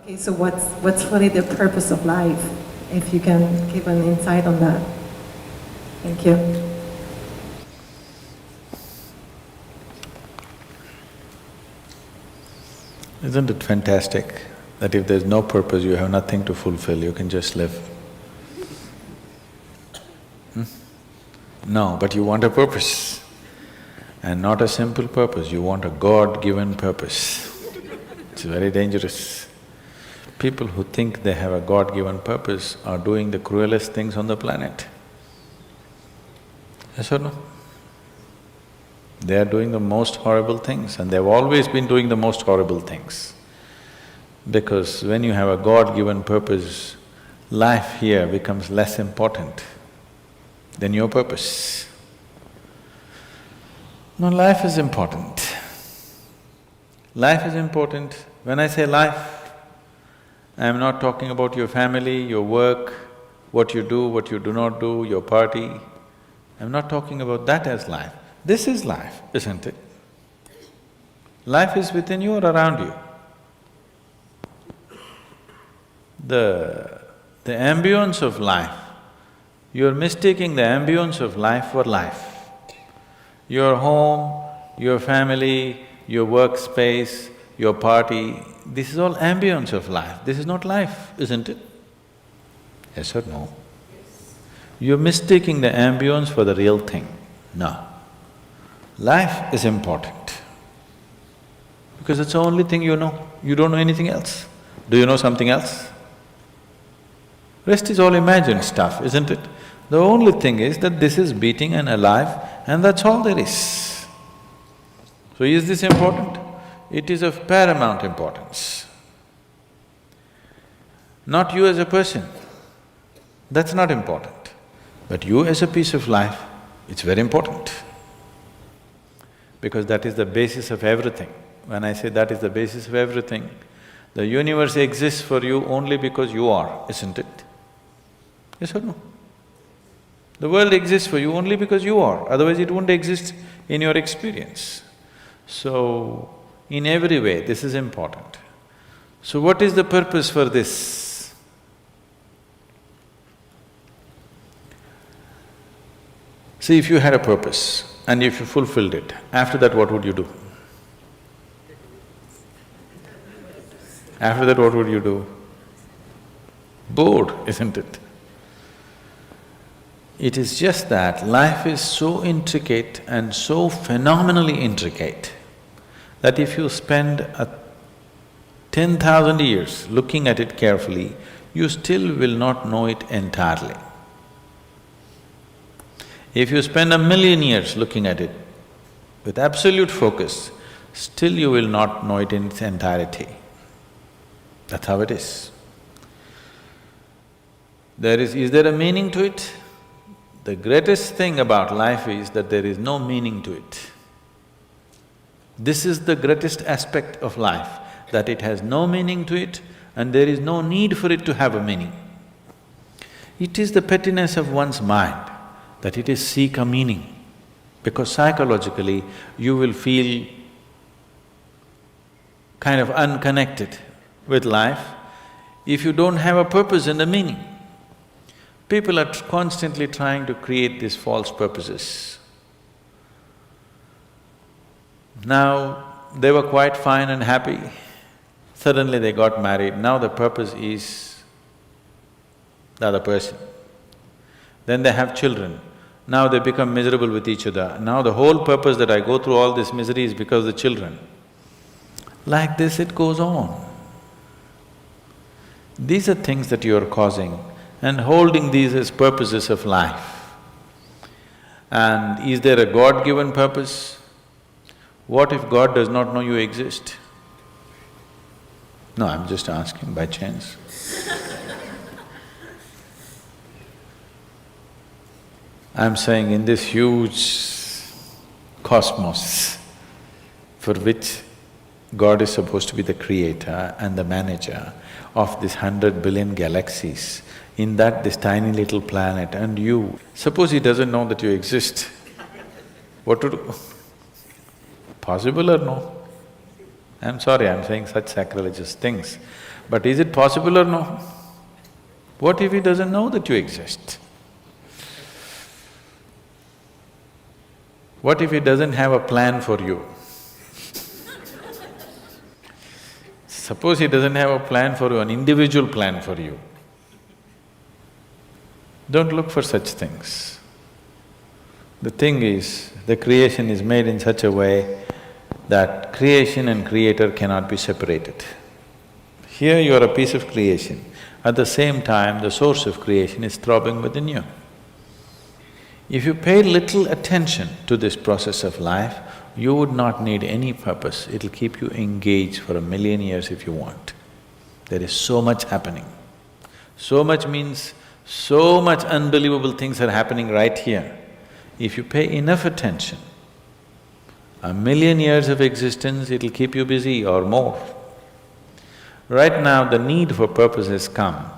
Okay, so what's really the purpose of life? If you can give an insight on that. Thank you. Isn't it fantastic that if there's no purpose, you have nothing to fulfill, you can just live? No, but you want a purpose. And not a simple purpose, you want a God-given purpose. It's very dangerous. People who think they have a God-given purpose are doing the cruelest things on the planet. Yes or no? They are doing the most horrible things, and they've always been doing the most horrible things. Because when you have a God-given purpose, life here becomes less important than your purpose. No, life is important. Life is important. When I say life, I am not talking about your family, your work, what you do not do, your party. I'm not talking about that as life. This is life, isn't it? Life is within you or around you. The ambience of life, you're mistaking the ambience of life for life. Your home, your family, your workspace, your party, this is all ambience of life. This is not life, isn't it? Yes or no? You're mistaking the ambience for the real thing. No. Life is important because it's the only thing you know. You don't know anything else. Do you know something else? Rest is all imagined stuff, isn't it? The only thing is that this is beating and alive and that's all there is. So is this important? It is of paramount importance. Not you as a person, that's not important. But you as a piece of life, it's very important. Because that is the basis of everything. When I say that is the basis of everything, the universe exists for you only because you are, isn't it? Yes or no? The world exists for you only because you are, otherwise it wouldn't exist in your experience. So, in every way, this is important. So what is the purpose for this? See, if you had a purpose and if you fulfilled it, after that what would you do? After that what would you do? Bored, isn't it? It is just that life is so intricate and so phenomenally intricate that if you spend 10,000 years looking at it carefully, you still will not know it entirely. If you spend 1,000,000 years looking at it with absolute focus, still you will not know it in its entirety. That's how it is. Is there a meaning to it? The greatest thing about life is that there is no meaning to it. This is the greatest aspect of life, that it has no meaning to it and there is no need for it to have a meaning. It is the pettiness of one's mind that it is seek a meaning, because psychologically you will feel kind of unconnected with life if you don't have a purpose and a meaning. People are constantly trying to create these false purposes. Now, they were quite fine and happy, suddenly they got married, now the purpose is the other person. Then they have children, now they become miserable with each other. Now the whole purpose that I go through all this misery is because of the children. Like this it goes on. These are things that you are causing and holding these as purposes of life. And is there a God-given purpose? What if God does not know you exist? No, I'm just asking by chance. I'm saying in this huge cosmos for which God is supposed to be the creator and the manager of this 100 billion galaxies, in that this tiny little planet and you, suppose he doesn't know that you exist, what to do? Possible or no? I'm sorry, I'm saying such sacrilegious things. But is it possible or no? What if he doesn't know that you exist? What if he doesn't have a plan for you? Suppose he doesn't have a plan for you, an individual plan for you. Don't look for such things. The thing is, the creation is made in such a way that creation and creator cannot be separated. Here you are a piece of creation, at the same time the source of creation is throbbing within you. If you pay little attention to this process of life, you would not need any purpose, it'll keep you engaged for 1,000,000 years if you want. There is so much happening. So much means so much unbelievable things are happening right here. If you pay enough attention, 1,000,000 years of existence, it'll keep you busy or more. Right now, the need for purpose has come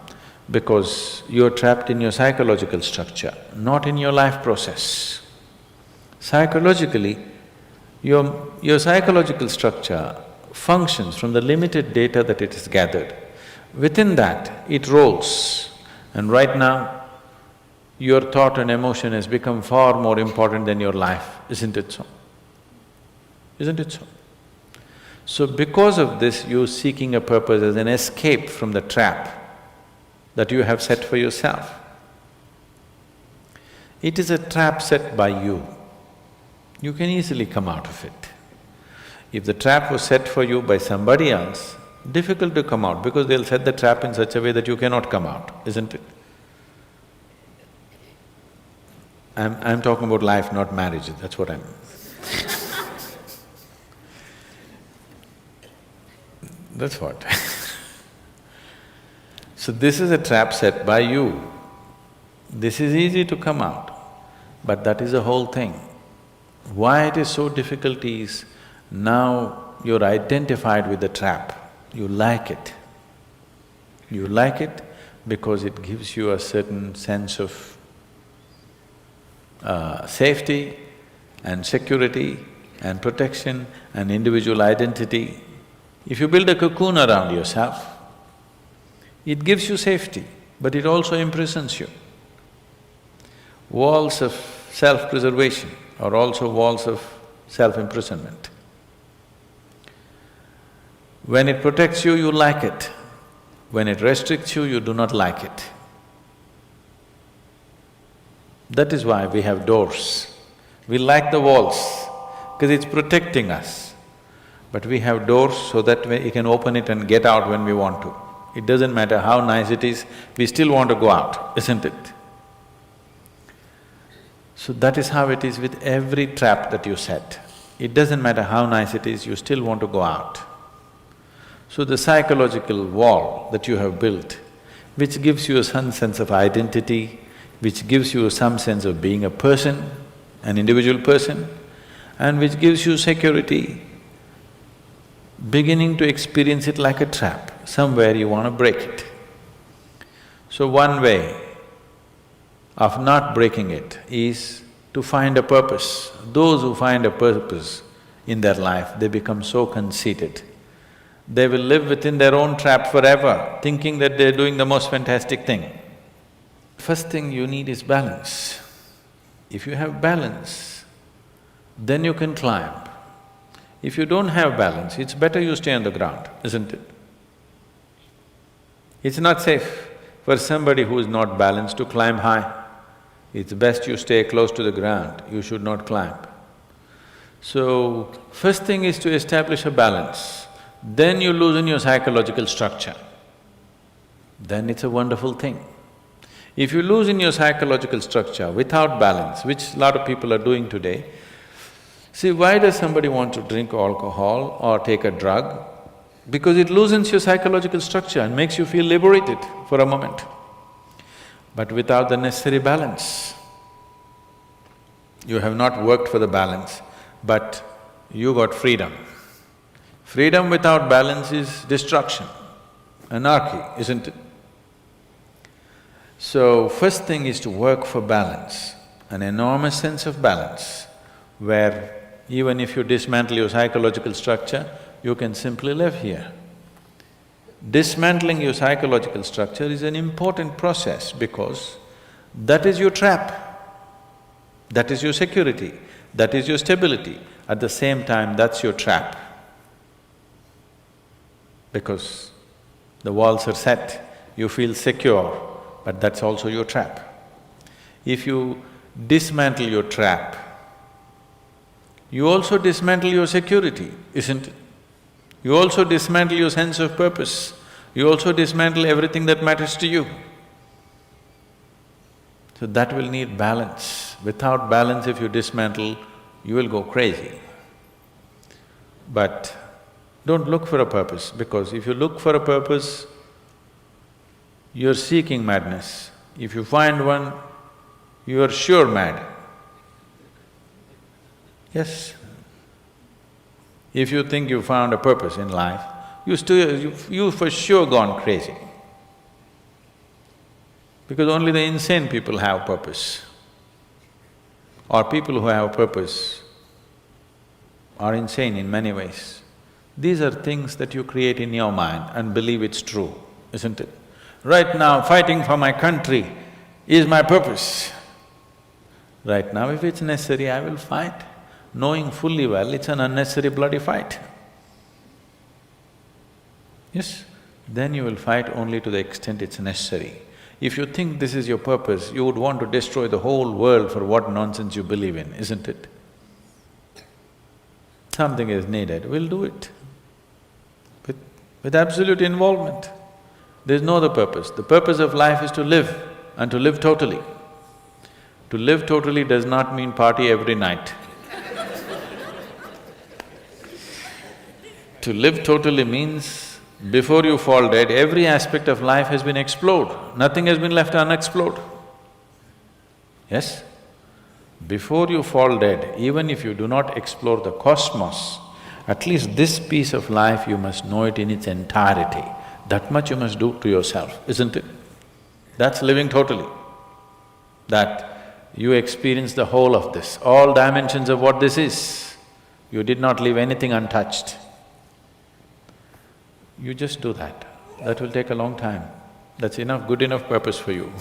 because you're trapped in your psychological structure, not in your life process. Psychologically, your psychological structure functions from the limited data that it has gathered. Within that, it rolls. And right now, your thought and emotion has become far more important than your life, isn't it so? Isn't it so? So because of this, you're seeking a purpose as an escape from the trap that you have set for yourself. It is a trap set by you. You can easily come out of it. If the trap was set for you by somebody else, difficult to come out because they'll set the trap in such a way that you cannot come out, isn't it? I'm talking about life, not marriage, that's what I'm… That's what. So this is a trap set by you. This is easy to come out, but that is the whole thing. Why it is so difficult is, now you're identified with the trap, you like it. You like it because it gives you a certain sense of safety and security and protection and individual identity. If you build a cocoon around yourself, it gives you safety, but it also imprisons you. Walls of self-preservation are also walls of self-imprisonment. When it protects you, you like it. When it restricts you, you do not like it. That is why we have doors. We like the walls, because it's protecting us. But we have doors so that we can open it and get out when we want to. It doesn't matter how nice it is, we still want to go out, isn't it? So that is how it is with every trap that you set. It doesn't matter how nice it is, you still want to go out. So the psychological wall that you have built, which gives you some sense of identity, which gives you some sense of being a person, an individual person, and which gives you security, beginning to experience it like a trap, somewhere you want to break it. So one way of not breaking it is to find a purpose. Those who find a purpose in their life, they become so conceited. They will live within their own trap forever, thinking that they're doing the most fantastic thing. First thing you need is balance. If you have balance, then you can climb. If you don't have balance, it's better you stay on the ground, isn't it? It's not safe for somebody who is not balanced to climb high. It's best you stay close to the ground, you should not climb. So, first thing is to establish a balance, then you loosen your psychological structure. Then it's a wonderful thing. If you loosen your psychological structure without balance, which a lot of people are doing today, see, why does somebody want to drink alcohol or take a drug? Because it loosens your psychological structure and makes you feel liberated for a moment. But without the necessary balance, you have not worked for the balance, but you got freedom. Freedom without balance is destruction, anarchy, isn't it? So, first thing is to work for balance, an enormous sense of balance, where even if you dismantle your psychological structure, you can simply live here. dismantling your psychological structure is an important process because that is your trap. That is your security, that is your stability. At the same time, that's your trap. Because the walls are set, you feel secure, but that's also your trap. If you dismantle your trap, you also dismantle your security, isn't it? You also dismantle your sense of purpose, you also dismantle everything that matters to you. So that will need balance. Without balance, if you dismantle, you will go crazy. But don't look for a purpose, because if you look for a purpose, you're seeking madness. If you find one, you are sure mad. Yes. If you think you found a purpose in life, you for sure gone crazy. Because only the insane people have purpose. Or people who have purpose are insane in many ways. These are things that you create in your mind and believe it's true, isn't it? Right now, fighting for my country is my purpose. Right now, if it's necessary, I will fight, knowing fully well it's an unnecessary bloody fight. Yes, then you will fight only to the extent it's necessary. If you think this is your purpose, you would want to destroy the whole world for what nonsense you believe in, isn't it? Something is needed, we'll do it with absolute involvement. There's no other purpose. The purpose of life is to live and to live totally. To live totally does not mean party every night. To live totally means before you fall dead, every aspect of life has been explored, nothing has been left unexplored. Yes? Before you fall dead, even if you do not explore the cosmos, at least this piece of life you must know it in its entirety. That much you must do to yourself, isn't it? That's living totally. That you experience the whole of this, all dimensions of what this is. You did not leave anything untouched. You just do that. That will take a long time. That's enough, good enough purpose for you.